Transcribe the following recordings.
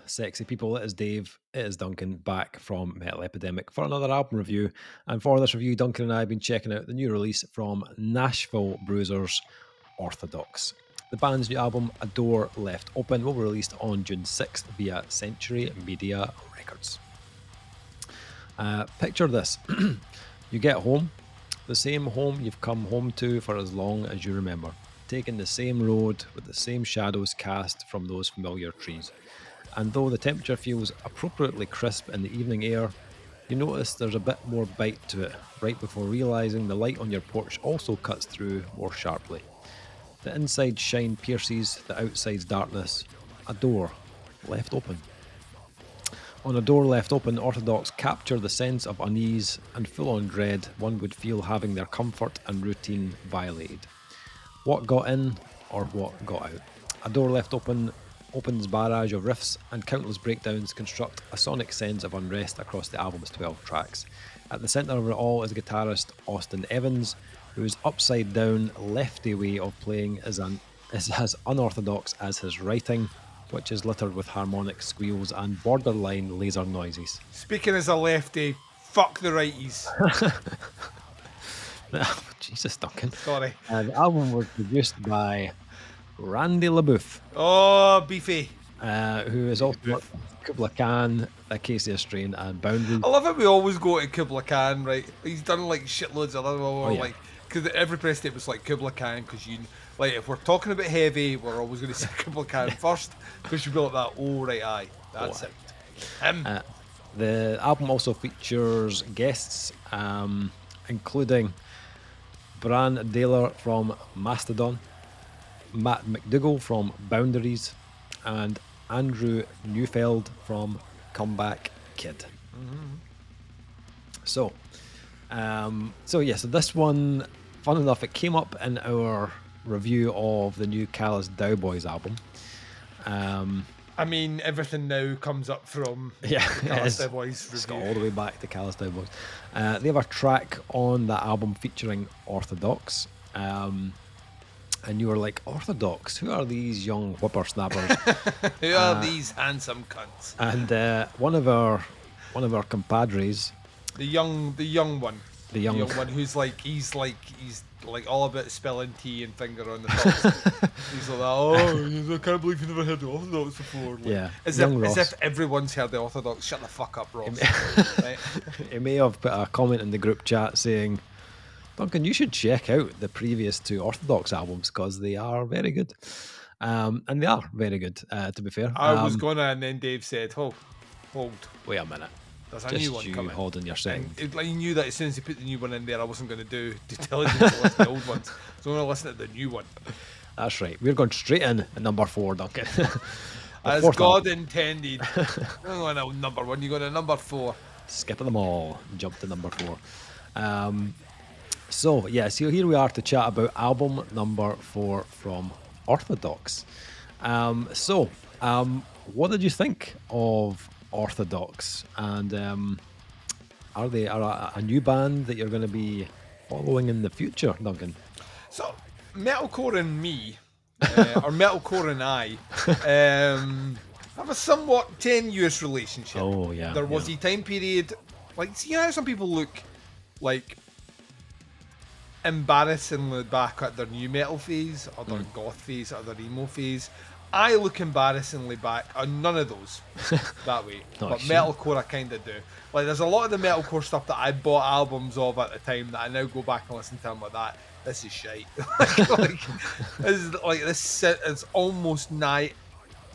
sexy people. It is Dave, it is Duncan, back from Metal Epidemic for another album review. And for this review, Duncan and I have been checking out the new release from Nashville Bruisers, Orthodox. The band's new album, A Door Left Open, will be released on June 6th via Century Media Records. Picture this. You get home, the same home you've come home to for as long as you remember, taking the same road with the same shadows cast from those familiar trees. And though the temperature feels appropriately crisp in the evening air, you notice there's a bit more bite to it right before realising the light on your porch also cuts through more sharply. The inside shine pierces the outside's darkness, a door left open. On A Door Left Open, Orthodox capture the sense of unease and full-on dread one would feel having their comfort and routine violated. What got in, or what got out? A Door Left Open opens barrage of riffs and countless breakdowns construct a sonic sense of unrest across the album's 12 tracks. At the centre of it all is guitarist Austin Evans, whose upside-down, lefty way of playing is as unorthodox as his writing, which is littered with harmonic squeals and borderline laser noises. Speaking as a lefty, fuck the righties. Jesus, Duncan. Sorry. The album was produced by Randy LaBeouf. Oh, beefy. Who is also worked with Kublai Khan, Acacia Strain, and Boundaries. I love it. We always go to Kublai Khan, right? He's done like shitloads of other like, because every press state was like Kublai Khan, because you like if we're talking about heavy, we're always going to say Kublai Khan first, because you'd be like that. Oh right, aye, that's it. The album also features guests, including Bran Daler from Mastodon, Matt McDougall from Boundaries, and Andrew Neufeld from Comeback Kid. Mm-hmm. So this one, fun enough, it came up in our review of the new Callous Cowboys album. I mean, everything now comes up from Callous Cowboys review. It's got all the way back to Callous Cowboys. They have a track on that album featuring Orthodox. And you were like, Orthodox? Who are these young whippersnappers? Who are these handsome cunts? And one of our compadres, the young one who's like he's like all about spelling T and finger on the top. He's like, I can't believe you never heard the Orthodox before. Like, as if everyone's heard the Orthodox. Shut the fuck up, Ross. Right? He may have put a comment in the group chat saying, Duncan, you should check out the previous two Orthodox albums because they are very good. And they are very good, to be fair. I was going to, and then Dave said, hold. Wait a minute. There's a new one coming. Holding your second. I knew that as soon as he put the new one in there, I wasn't going to tell him to listen to the old ones. So I'm going to listen to the new one. That's right. We're going straight in at number 4, Duncan. As God intended. I'm going to number 1, you go to number 4. Skipping them all. Jump to number 4. So here we are to chat about album number 4 from Orthodox. What did you think of Orthodox? And are they a new band that you're going to be following in the future, Duncan? So, Metalcore and me, or Metalcore and I, have a somewhat tenuous relationship. Oh, yeah. There was a time period, like, see how some people look like embarrassingly back at their new metal phase, or their goth phase, or their emo phase. I look embarrassingly back on none of those that way. But metalcore I kind of do. Like, there's a lot of the metalcore stuff that I bought albums of at the time that I now go back and listen to them like that. This is shite. It's almost nigh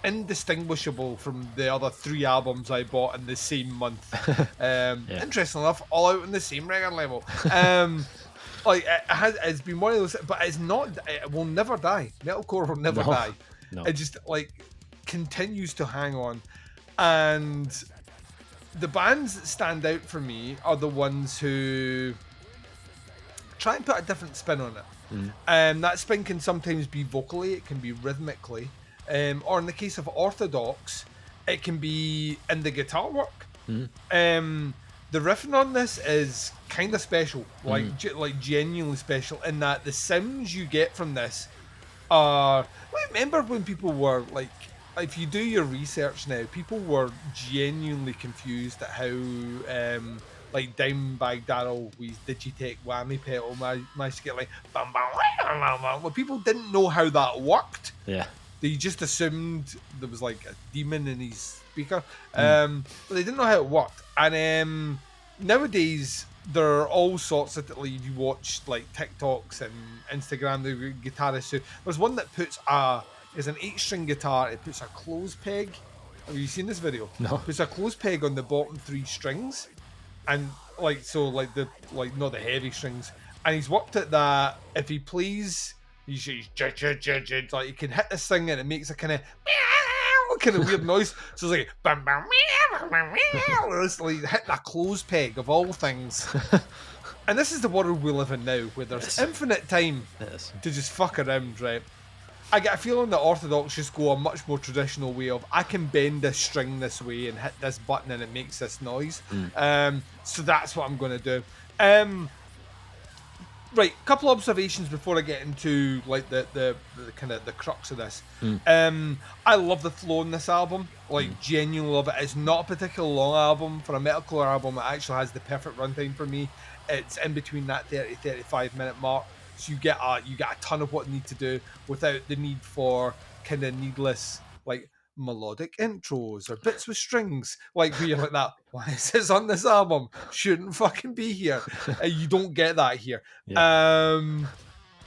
indistinguishable from the other 3 albums I bought in the same month. Interesting enough, all out on the same record level. It's been one of those, but it's not. It will never die. Metalcore will never die. No. It just continues to hang on, and the bands that stand out for me are the ones who try and put a different spin on it. That spin can sometimes be vocally, it can be rhythmically, or in the case of Orthodox, it can be in the guitar work. The riffing on this is kind of special, like genuinely special, in that the sounds you get from this are. I remember when people were like if you do your research now, people were genuinely confused at how like Dimebag Darrell with Digitech whammy pedal managed to get like bam bam bam bam. Well, people didn't know how that worked. Yeah. They just assumed there was like a demon in his speaker, but they didn't know how it worked. And nowadays there are all sorts of like you watch like TikToks and Instagram. The guitarists who there's one that puts is an 8-string guitar. It puts a clothes peg. Have you seen this video? No. Puts a clothes peg on the bottom 3 strings, and like so like the like not the heavy strings. And he's worked at that. If he plays, he's like you can hit this thing and it makes a kind of weird noise. So it's like bam bam it's like hit that clothes peg of all things. And this is the world we live in now, where there's infinite time to just fuck around, right? I get a feeling that Orthodox just go a much more traditional way of I can bend this string this way and hit this button and it makes this noise. So that's what I'm going to do. Right, couple observations before I get into like the kind of the crux of this. I love the flow in this album, like genuinely love it. It's not a particularly long album. For a metalcore album, it actually has the perfect runtime for me. It's in between that 30-35 minute mark, so you get a ton of what you need to do without the need for kind of needless like melodic intros or bits with strings, like where you're like that. Why is this on this album? Shouldn't fucking be here. You don't get that here. Yeah.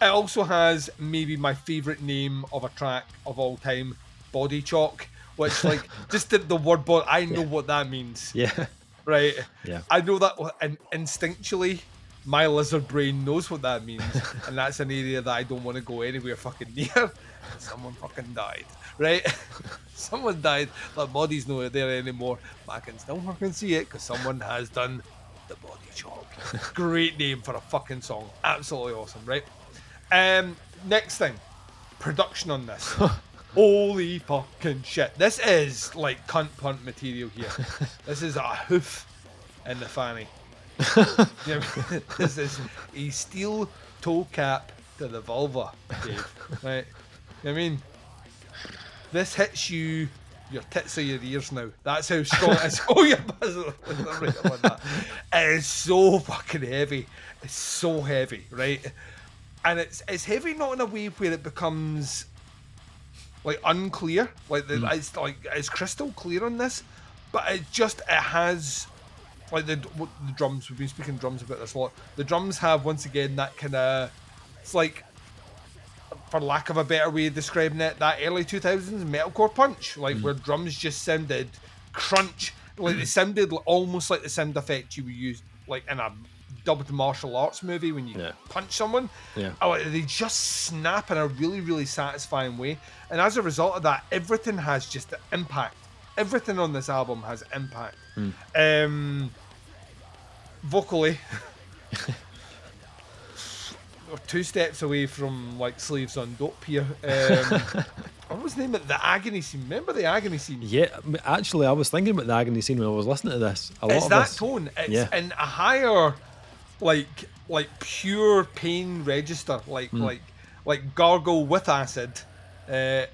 It also has maybe my favorite name of a track of all time, Body Chalk, which like just the word body. I know what that means. Yeah. Right. Yeah. I know that, and instinctually, my lizard brain knows what that means, and that's an area that I don't want to go anywhere fucking near. Someone fucking died, right? Someone died. That body's not there anymore, but I can still fucking see it because someone has done the Body Chalk. Great name for a fucking song. Absolutely awesome, right? Next thing, production on this. Holy fucking shit. This is like cunt punt material here. This is a hoof in the fanny. You know, this is a steel toe cap to the vulva, Dave. Right? You know what I mean? This hits your tits or your ears now. That's how strong it is. Oh, you're buzzing. It is so fucking heavy. It's so heavy, right? And it's heavy not in a way where it becomes like unclear, like it's crystal clear on this, but it has like the drums. We've been speaking drums about this a lot. The drums have once again that kind of, it's like, for lack of a better way of describing it, that early 2000s metalcore punch, like where drums just sounded crunch, like they sounded almost like the sound effect you would use like in a dubbed martial arts movie when you punch someone. Oh, they just snap in a really, really satisfying way. And as a result of that, everything has just impact. Everything on this album has impact. Vocally, we're 2 steps away from like Slaves on Dope here. What was the name of the agony scene? Remember the agony scene? Yeah, actually, I was thinking about the agony scene when I was listening to this. It's that tone. It's in a higher, like pure pain register, like gargle with acid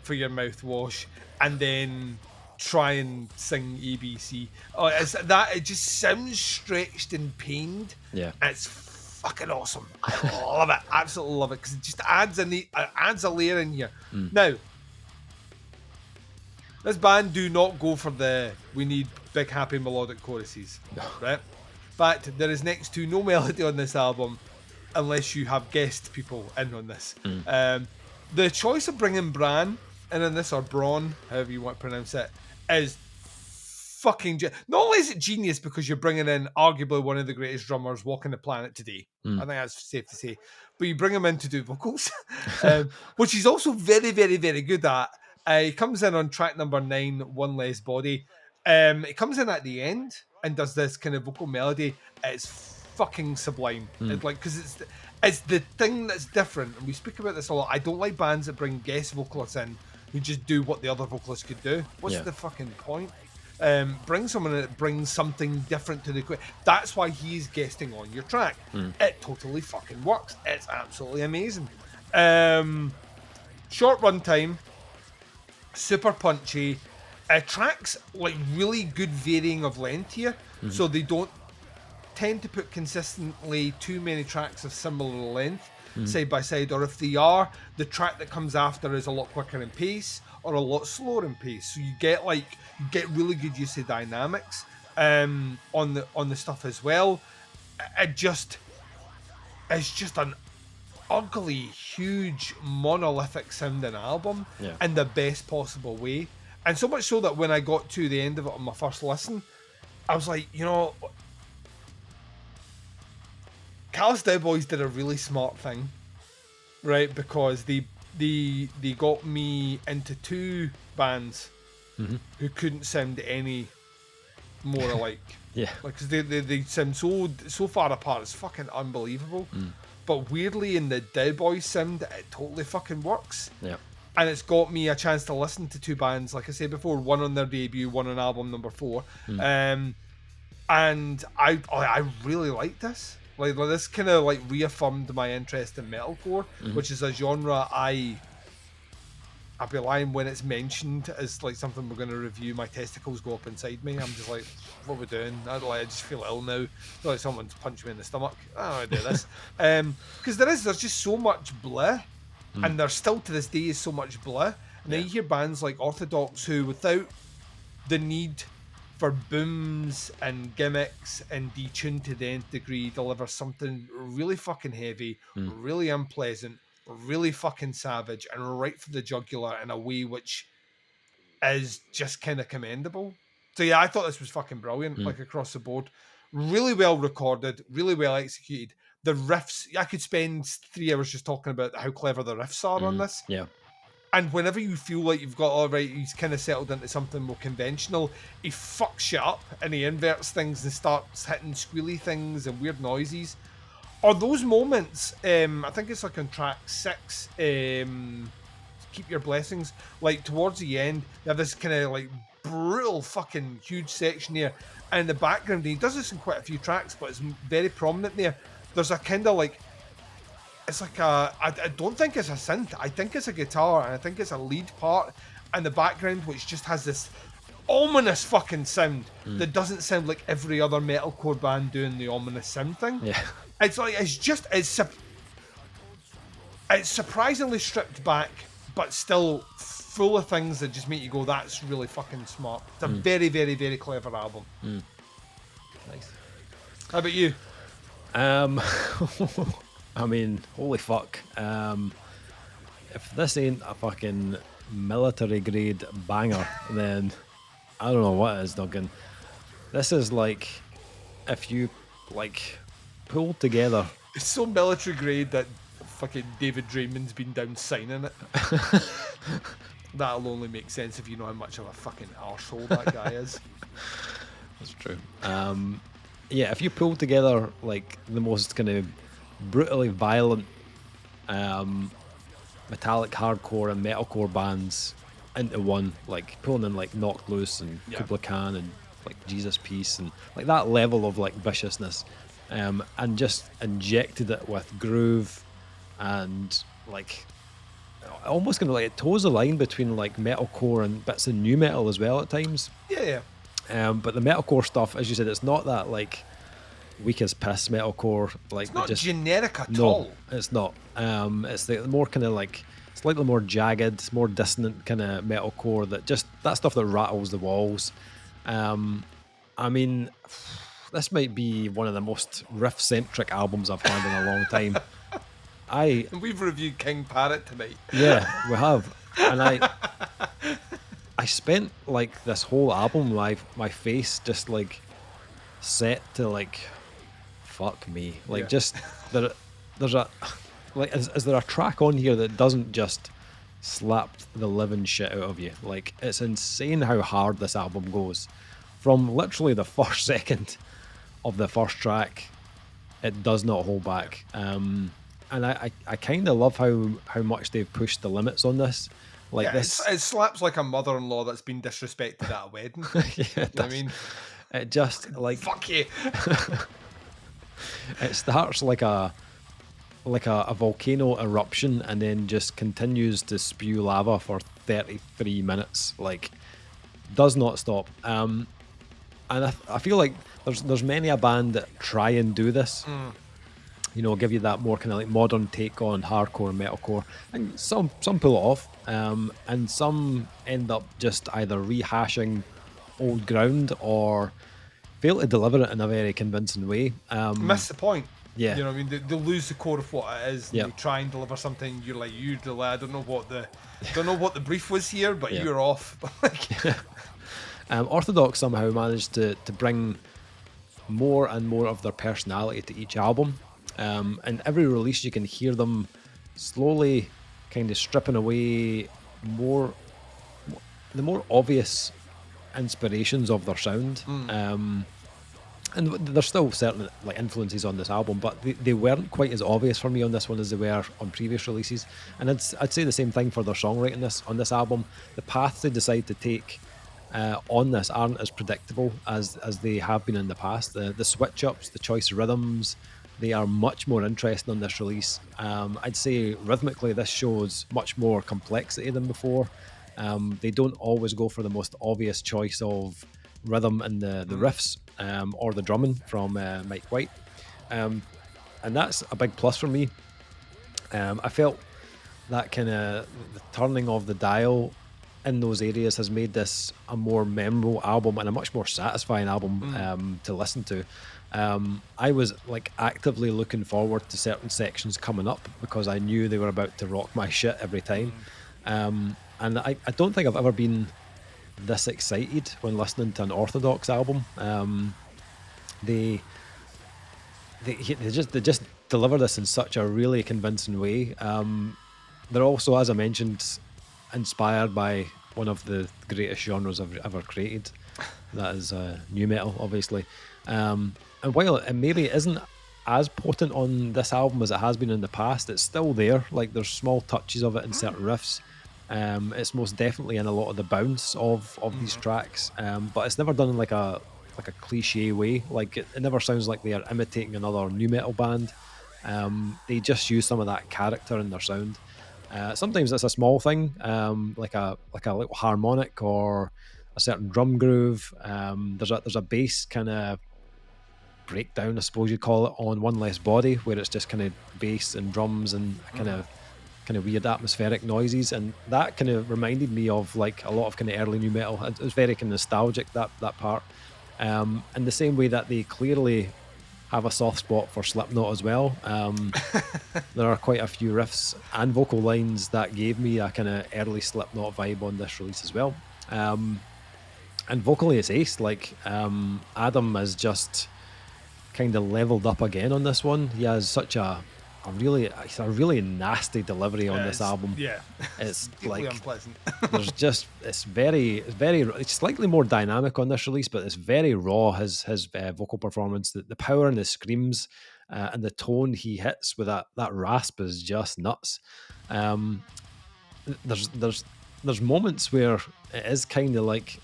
for your mouthwash, and then try and sing ABC. Oh, it just sounds stretched and pained. Yeah, it's fucking awesome. I love it. Absolutely love it because it just adds a layer in here. Now, this band do not go for the we need big happy melodic choruses, right? In fact, there is next to no melody on this album unless you have guest people in on this. The choice of bringing Bran in this, or Braun, however you want to pronounce it, is fucking not only is it genius because you're bringing in arguably one of the greatest drummers walking the planet today. I think that's safe to say. But you bring him in to do vocals, which he's also very, very, very good at. He comes in on track number 9, One Less Body. He comes in at the end and does this kind of vocal melody. It's fucking sublime. It's like, because it's the thing that's different, and we speak about this a lot. I don't like bands that bring guest vocalists in who just do what the other vocalists could do. What's the fucking point? Bring someone that brings something different to the that's why he's guesting on your track. It totally fucking works. It's absolutely amazing. Short run time. super punchy. Tracks like really good varying of length here, so they don't tend to put consistently too many tracks of similar length side by side, or if they are, the track that comes after is a lot quicker in pace or a lot slower in pace. So you get really good use of dynamics on the stuff as well. It's just an ugly, huge, monolithic sounding album in the best possible way. And so much so that when I got to the end of it on my first listen, I was like, Callous Cowboys did a really smart thing, right? Because they got me into two bands who couldn't sound any more alike. Yeah. Because they sound so far apart, it's fucking unbelievable. But weirdly, in the Cowboys sound, it totally fucking works. Yeah. And it's got me a chance to listen to two bands, like I said before, one on their debut, one on album number 4. And I really like this. Like this kind of like reaffirmed my interest in metalcore, which is a genre I'd be lying when it's mentioned as like something we're going to review. My testicles go up inside me. I'm just like, what are we doing? I just feel ill now. I feel like someone's punched me in the stomach. I don't want to do this. Because there's just so much blah, and there still to this day is so much blah. And then you hear bands like Orthodox who, without the need for booms and gimmicks and detuned to the nth degree, deliver something really fucking heavy, really unpleasant, really fucking savage, and right for the jugular in a way which is just kind of commendable. So yeah, I thought this was fucking brilliant, like across the board. Really well recorded, really well executed. The riffs, I could spend 3 hours just talking about how clever the riffs are on this. Yeah. And whenever you feel like you've got, all right, he's kind of settled into something more conventional, he fucks you up and he inverts things and starts hitting squealy things and weird noises. Or those moments, I think it's like on track 6, Keep Your Blessings, like towards the end, they have this kind of like brutal fucking huge section here. And in the background, he does this in quite a few tracks, but it's very prominent there. There's a kind of like, it's like I don't think it's a synth. I think it's a guitar, and I think it's a lead part in the background, which just has this ominous fucking sound that doesn't sound like every other metalcore band doing the ominous sound thing. Yeah. It's like it's surprisingly stripped back, but still full of things that just make you go, "That's really fucking smart." It's a very, very, very clever album. Nice. How about you? I mean, holy fuck. If this ain't a fucking military grade banger, then I don't know what is, Duncan. This is like if you like pulled together. It's so military grade that fucking David Draymond's been down signing it. That'll only make sense if you know how much of a fucking arsehole that guy is. That's true. Yeah, if you pull together like the most kind of brutally violent metallic hardcore and metalcore bands into one, like pulling in like Knocked Loose and Kublai Khan and like Jesus Peace and like that level of like viciousness, and just injected it with groove and like almost kind of like it toes the line between like metalcore and bits of new metal as well at times. Yeah. But the metalcore stuff, as you said, it's not that like weak as piss metalcore. Like It's not just, generic at no, all. it's not. It's the more kind of like slightly more jagged, more dissonant kind of metalcore that just that stuff that rattles the walls. I mean, this might be one of the most riff-centric albums I've had in a long time. And we've reviewed King Parrot tonight. Yeah, we have, and I spent like this whole album, my face just like set to like fuck me, like just there's a like is there a track on here that doesn't just slap the living shit out of you? Like it's insane how hard this album goes from literally the first second of the first track. It does not hold back, and I kind of love how much they've pushed the limits on this. Like this, it slaps like a mother-in-law that's been disrespected at a wedding. yeah, You know what I mean? it just like Fuck you. it starts like a like a volcano eruption and then just continues to spew lava for 33 minutes. Like, does not stop. And I feel like there's many a band that try and do this. You know, give you that more kind of like modern take on hardcore and metalcore, and some pull it off, and some end up just either rehashing old ground or fail to deliver it in a very convincing way. Miss the point. Yeah. You know, what I mean, they'll lose the core of what it is, and Yep. they try and deliver something. You're like, you delay. I don't know what the brief was here, but Yeah. you're off. Like, Orthodox somehow managed to bring more and more of their personality to each album. And every release, you can hear them slowly kind of stripping away the more obvious inspirations of their sound. And there's still certain like influences on this album, but they weren't quite as obvious for me on this one as they were on previous releases. And I'd say the same thing for their songwriting on this album. The paths they decide to take on this aren't as predictable as they have been in the past. The switch ups, the choice of rhythms, they are much more interesting on this release. I'd say rhythmically, this shows much more complexity than before. They don't always go for the most obvious choice of rhythm and the riffs or the drumming from Mike White. And that's a big plus for me. I felt that kind of the turning of the dial in those areas has made this a more memorable album and a much more satisfying album to listen to. I was like actively looking forward to certain sections coming up because I knew they were about to rock my shit every time. And I don't think I've ever been this excited when listening to an Orthodox album. They just deliver this in such a really convincing way. They're also, as I mentioned, inspired by one of the greatest genres I've ever created. That is nu metal, obviously. And while it maybe isn't as potent on this album as it has been in the past, it's still there. Like, there's small touches of it in certain riffs. It's most definitely in a lot of the bounce of these tracks, but it's never done in like a cliche way. Like, it never sounds like they are imitating another nu metal band. They just use some of that character in their sound. Sometimes it's a small thing, like a little harmonic or a certain drum groove. There's a bass kind of breakdown, I suppose you'd call it, on One Less Body, where it's just kind of bass and drums and kind of weird atmospheric noises, and that kind of reminded me of like a lot of kind of early nu metal. It was very kind of nostalgic, that part. In the same way that they clearly have a soft spot for Slipknot as well. There are quite a few riffs and vocal lines that gave me a kind of early Slipknot vibe on this release as well. And vocally it's ace. Like, Adam has just kind of leveled up again on this one. He has such a really nasty delivery on this album. Yeah, It's deeply like unpleasant. it's slightly more dynamic on this release, but it's very raw. His vocal performance, the power in his screams, and the tone he hits with that rasp is just nuts. There's moments where it is kind of like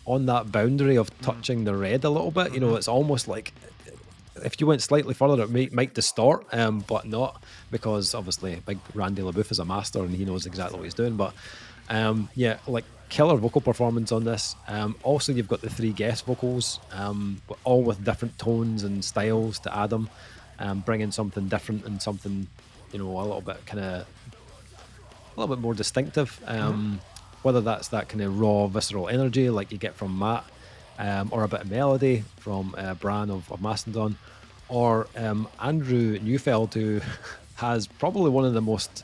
on that boundary of touching the red a little bit. You know, it's almost like if you went slightly further, it might distort, but not, because obviously big Randy LaBeouf is a master and he knows exactly what he's doing. But yeah, like, killer vocal performance on this. Also, you've got the 3 guest vocals, but all with different tones and styles to Adam, bringing something different and something, you know, a little bit more distinctive. Whether that's that kind of raw, visceral energy like you get from Matt, or a bit of melody from Bran of Mastodon, or Andrew Neufeld, who has probably one of the most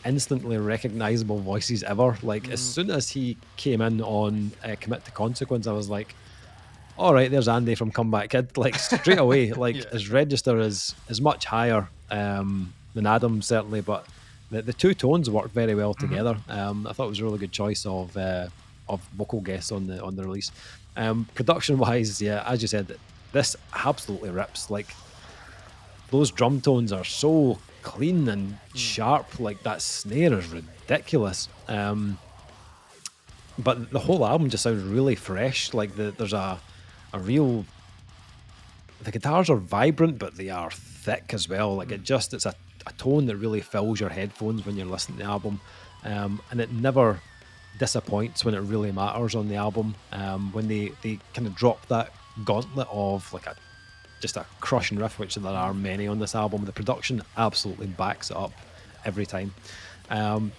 instantly recognizable voices ever. Like, as soon as he came in on Commit to Consequence, I was like, all right, there's Andy from Comeback Kid. Like, straight away. Like, Yeah. his register is much higher than Adam, certainly, but the two tones work very well together. I thought it was a really good choice of vocal guests on the release. Production wise, yeah, as you said, this absolutely rips. Like, those drum tones are so clean and sharp. Like, that snare is ridiculous. But the whole album just sounds really fresh. Like, there's a the guitars are vibrant, but they are thick as well. Like, it's a tone that really fills your headphones when you're listening to the album, and it never disappoints when it really matters on the album. When they kind of drop that gauntlet of like just a crushing riff, which there are many on this album. The production absolutely backs it up every time.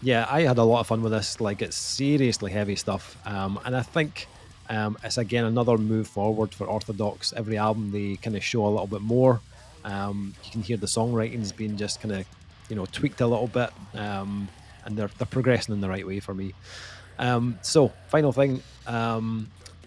Yeah, I had a lot of fun with this. Like, it's seriously heavy stuff, and I think it's again another move forward for Orthodox. Every album they kind of show a little bit more. You can hear the songwriting's been just kind of tweaked a little bit, and they're progressing in the right way for me. So final thing,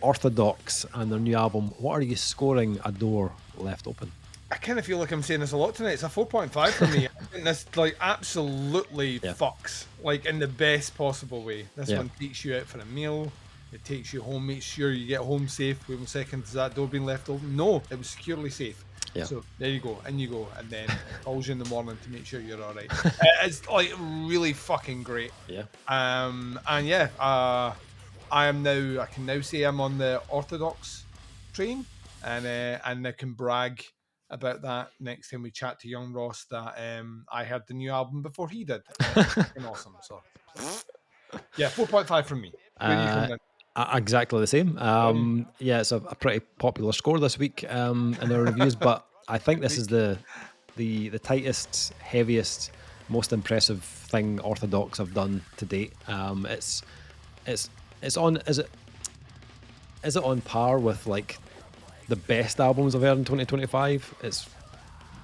Orthodox and their new album. What are you scoring A Door Left Open? I kind of feel like I'm saying this a lot tonight. It's a 4.5 for me. I think this like absolutely Yeah. fucks, like in the best possible way. This Yeah. one takes you out for a meal. It takes you home, makes sure you get home safe. Wait 1 second, is that door being left open? No, it was securely safe. Yeah. So there you go, and you go, and then calls you in the morning to make sure you're all right. It's like really fucking great. Yeah. And yeah, I can now say I'm on the Orthodox train, and I can brag about that next time we chat to young Ross that I heard the new album before he did. Fucking awesome. So yeah, 4.5 from me. Where are you coming in? Exactly the same. Yeah, it's a pretty popular score this week in our reviews, but I think this is the tightest, heaviest, most impressive thing Orthodox have done to date. It's on. Is it on par with like the best albums I've heard in 2025? It's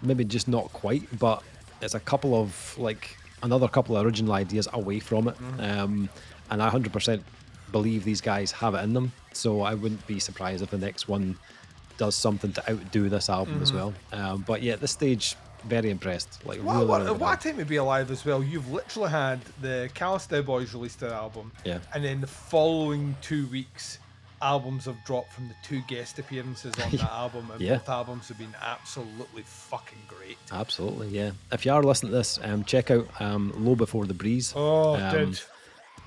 maybe just not quite, but it's another couple of original ideas away from it. And I 100% believe these guys have it in them. So I wouldn't be surprised if the next one does something to outdo this album as well. But yeah, at this stage, very impressed. Like, really, really What a good. time to be alive as well. You've literally had the Callous Boys released their album, Yeah. and then the following 2 weeks, albums have dropped from the 2 guest appearances on that album, and Yeah. both albums have been absolutely fucking great. Absolutely, yeah. If you are listening to this, check out Low Before the Breeze. Oh, dude.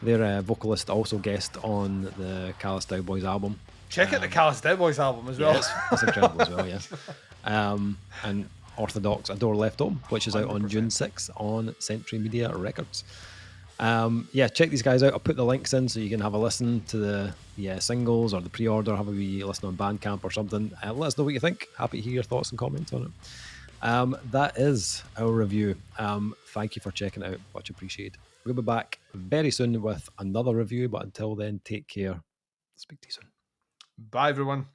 Their vocalist also guest on the Callous Boys album. Check out the Callous Boys album as well. Yes, that's incredible as well, yeah. And Orthodox, A Door Left Open, which is out on 100%. June 6th on Century Media Records. Yeah, check these guys out. I'll put the links in so you can have a listen to the singles or the pre-order, have a wee listen on Bandcamp or something. Let us know what you think. Happy to hear your thoughts and comments on it. That is our review. Thank you for checking it out. Much appreciated. We'll be back very soon with another review, but until then, take care. Speak to you soon. Bye, everyone.